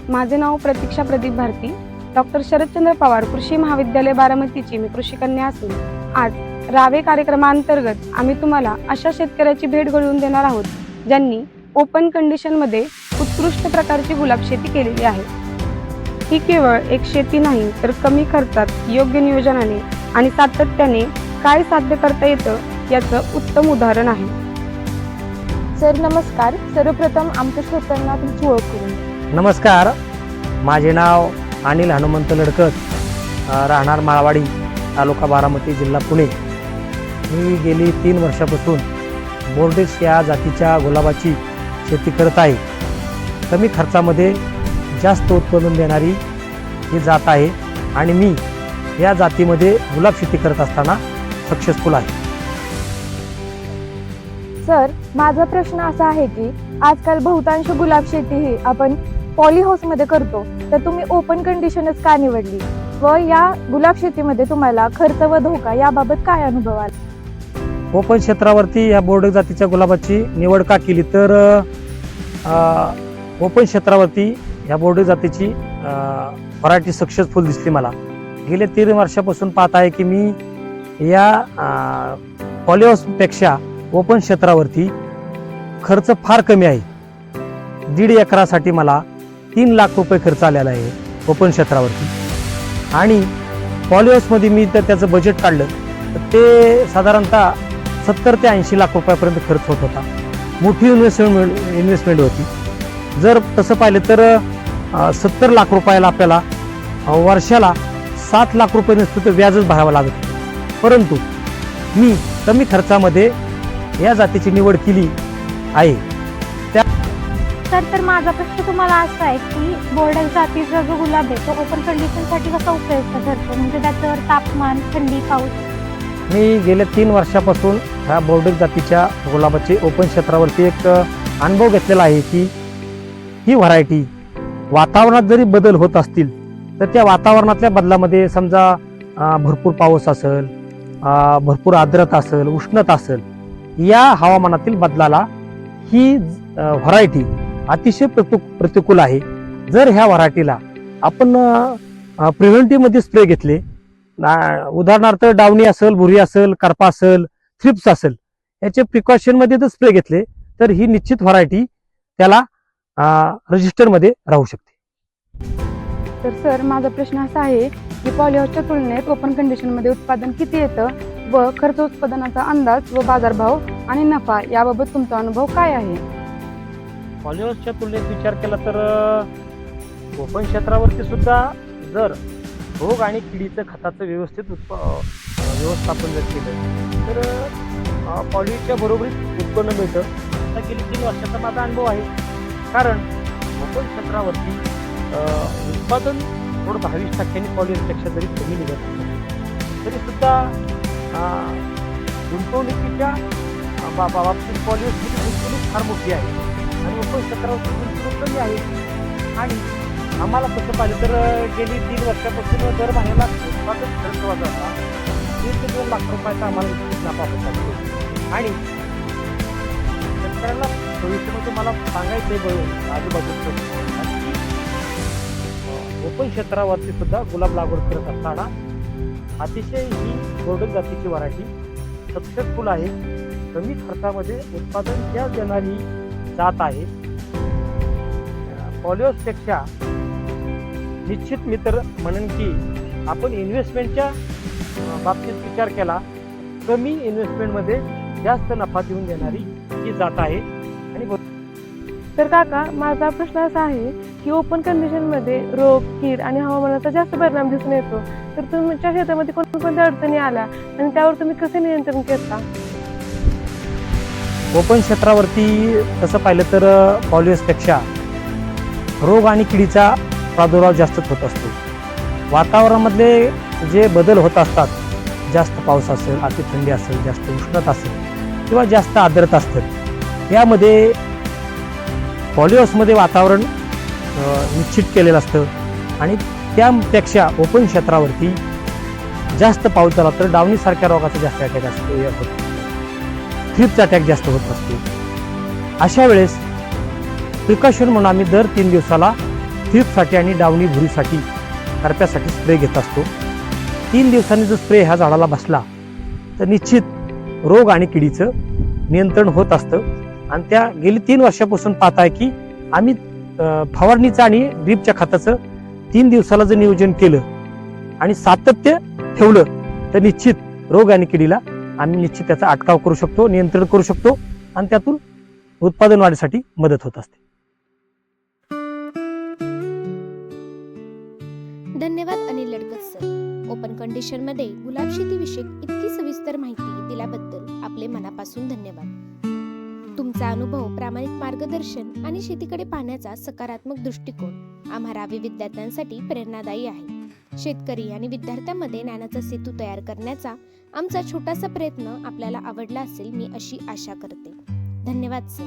माझे नाव प्रतीक्षा प्रदीप भारती. डॉक्टर शरदचंद्र पवार कृषी महाविद्यालय बारामतीची मी कृषी कन्या असून आज रावे कार्यक्रमांतर्गत आम्ही तुम्हाला अशा शेतकऱ्याची भेट घडवून देणार आहोत ज्यांनी ओपन कंडिशनमध्ये उत्कृष्ट प्रकारची गुलाब शेती केलेली आहे. ही केवळ एक शेती नाही तर कमी खर्चात योग्य नियोजनाने आणि सातत्याने काय साध्य करता येतं याचं उत्तम उदाहरण आहे. सर नमस्कार. सर्वप्रथम आमच्या श्रोत्यांना तुमची ओळख करून द्या. नमस्कार, माझे नाव अनिल हनुमंत लडकत, राहणार माळवाडी, तालुका बारामती, जिल्हा पुणे. मी गेली 3 वर्षापासून बोर्डेक्स या जातीच्या गुलाबाची शेती करत आहे. कमी खर्चामध्ये जास्त उत्पादन देणारी ही जात आहे आणि मी या जातीमध्ये गुलाब शेती करत असताना सक्सेसफुल आहे. सर माझा प्रश्न असा आहे की आजकाल बहुतांश गुलाब शेती ही आपण पॉली हाऊसमध्ये करतो, तर तुम्ही ओपन कंडिशनच का निवडली व या गुलाब शेतीमध्ये तुम्हाला खर्च व धोका याबाबत काय अनुभव आला? ओपन क्षेत्रावरती या बोर्डेक्स जातीच्या गुलाबाची निवड का केली तर ओपन क्षेत्रावरती या बोर्डेक्स जातीची व्हरायटी सक्सेसफुल दिसली मला. गेल्या 3 वर्षापासून पाहत आहे की मी या पॉली हाऊसपेक्षा ओपन क्षेत्रावरती खर्च फार कमी आहे. 1.5 एकरासाठी मला 3 लाख रुपये खर्च आलेला आहे ओपन क्षेत्रावरती. आणि पॉली हाऊसमध्ये मी तर त्याचं बजेट काढलं तर ते साधारणतः 70 ते 80 लाख रुपयापर्यंत खर्च होत होता. मोठी इन्व्हेस्टमेंट होती. जर तसं पाहिलं तर 70 लाख रुपयाला आपल्याला वर्षाला 7 लाख रुपये नसतं तर व्याजच भरावं लागत. परंतु मी कमी खर्चामध्ये या जातीची निवड केली आहे. तर माझा प्रश्न तुम्हाला असा आहे की बोर्डेक्स जातीचा जो गुलाब आहे तो ओपन कंडिशनसाठी कसा उपयुक्त ठरतो, म्हणजे त्याच्यावर तापमान, थंडी, पाऊस? मी गेल्या 3 वर्षापासून ह्या बोर्डेक्स जातीच्या गुलाबाचे ओपन क्षेत्रावरती एक अनुभव घेतलेला आहे की ही व्हरायटी वातावरणात जरी बदल होत असतील तर त्या वातावरणातल्या बदलामध्ये समजा भरपूर पाऊस असेल, भरपूर आर्द्रता असेल, उष्णता असेल, या हवामानातील बदलाला ही व्हरायटी अतिशय प्रतिकूल आहे. जर ह्या व्हरायटीला आपण प्रिव्हेंटिव्ह मध्ये स्प्रे घेतले, उदाहरणार्थ डावणी असेल, भुरी असेल, करपा असेल, थ्रिप्स असेल, याचे प्रिकॉशन मध्ये जर स्प्रे घेतले तर ही निश्चित व्हरायटी त्याला रजिस्टर मध्ये राहू शकते. तर सर माझा प्रश्न असा आहे की पॉली हाऊसच्या तुलनेत ओपन कंडिशनमध्ये उत्पादन किती येतं व खर्च उत्पादनाचा अंदाज व बाजारभाव आणि नफा याबाबत तुमचा अनुभव काय आहे? पॉली हाऊसच्या तुलनेत विचार केला तर ओपन क्षेत्रावरती सुद्धा जर रोग आणि किडीचं खताचं व्यवस्थित व्यवस्थापन जर केलं तर पॉलीच्या बरोबरीत उत्पन्न मिळतं. आता गेली 3 वर्षाचा माझा अनुभव आहे. कारण ओपन क्षेत्रावरती उत्पादन थोडं 22% पॉलीपेक्षा जरी कमी निघत असेल तरी सुद्धा गुंतवणुकीच्या बाबतीत पॉलीची गुंतवणूक फार मोठी आहे आणि ओपन क्षेत्रावरती गुंतवणूक कमी आहे. आणि आम्हाला तसं पाहिलं तर गेली 3 वर्षापासून दर महिन्याला उत्पादन खर्च वाढला होता. 1 ते 2 लाख रुपयाचा आम्हाला नफा होता. आणि शेतकऱ्यांना भविष्यामध्ये मला सांगायचं आजूबाजूचं ओपन क्षेत्रावरती सुद्धा गुलाब लागवड करत असताना अतिशय ही बोर्डेक्स जातीची व्हरायटी सक्सेसफुल आहे. कमी खर्चामध्ये उत्पादन त्या देणारी जात आहे. पॉली हाऊसपेक्षा निश्चित मी तर म्हणेन की आपण इन्व्हेस्टमेंटच्या बाबतीत विचार केला, कमी इन्व्हेस्टमेंटमध्ये जास्त नफा देऊन देणारी ही जात आहे. आणि तर काका माझा प्रश्न असा आहे की ओपन कंडिशनमध्ये रोग, कीड आणि हवामानाचा जास्त परिणाम दिसून येतो, तर तुमच्या शेतामध्ये कोणकोणत्या अडचणी आल्या आणि त्यावर तुम्ही कसे नियंत्रण करता? ओपन क्षेत्रावरती तसं पाहिलं तर पॉली हाऊसपेक्षा रोग आणि किडीचा प्रादुर्भाव जास्त होत असतो. वातावरणामधले जे बदल होत असतात, जास्त पाऊस असेल, अति थंडी असेल, जास्त उष्णता असेल किंवा जास्त आर्द्रता असेल, यामध्ये पॉली हाऊसमध्ये वातावरण निश्चित केलेलं असतं आणि त्यापेक्षा ओपन क्षेत्रावरती जास्त पाऊस झाला तर डावणीसारख्या रोगाचा जास्त अटॅक होतो, थ्रिप्स अटॅक जास्त होत असतो. अशा वेळेस प्रिकॉशन म्हणून आम्ही दर 3 दिवसाला थ्रिप्ससाठी आणि डावणी भुरीसाठी करप्यासाठी स्प्रे घेत असतो. 3 दिवसांनी जर स्प्रे ह्या झाडाला बसला तर निश्चित रोग आणि किडीचं नियंत्रण होत असतं. आणि त्या गेली 3 वर्षापासून पाहताय की आम्ही फवारणीचं आणि ड्रीपच्या खताचं 3 दिवसाला जर नियोजन केलं आणि सातत्य ठेवलं तर निश्चित रोग आणि किडीला आम्ही निश्चित त्याचा अटकाव करू शकतो, नियंत्रण करू शकतो आणि त्यातून उत्पादन वाढीसाठी मदत होत असते. धन्यवाद Anil Ladkat sir. Open condition मध्ये गुलाब शेतीविषयी इतकी सविस्तर माहिती दिल्याबद्दल आपले मनापासून धन्यवाद. तुमचा अनुभव, प्रामाणिक मार्गदर्शन आणि शेतीकडे पाहण्याचा सकारात्मक दृष्टिकोन आम्हा रावे विद्यार्थ्यांसाठी प्रेरणादायी आहे. शेतकरी आणि विद्यार्थ्यांमध्ये ज्ञानाचा सेतू तयार करण्याचा आमचा छोटासा प्रयत्न आपल्याला आवडला असेल, मी अशी आशा करते. धन्यवाद सर.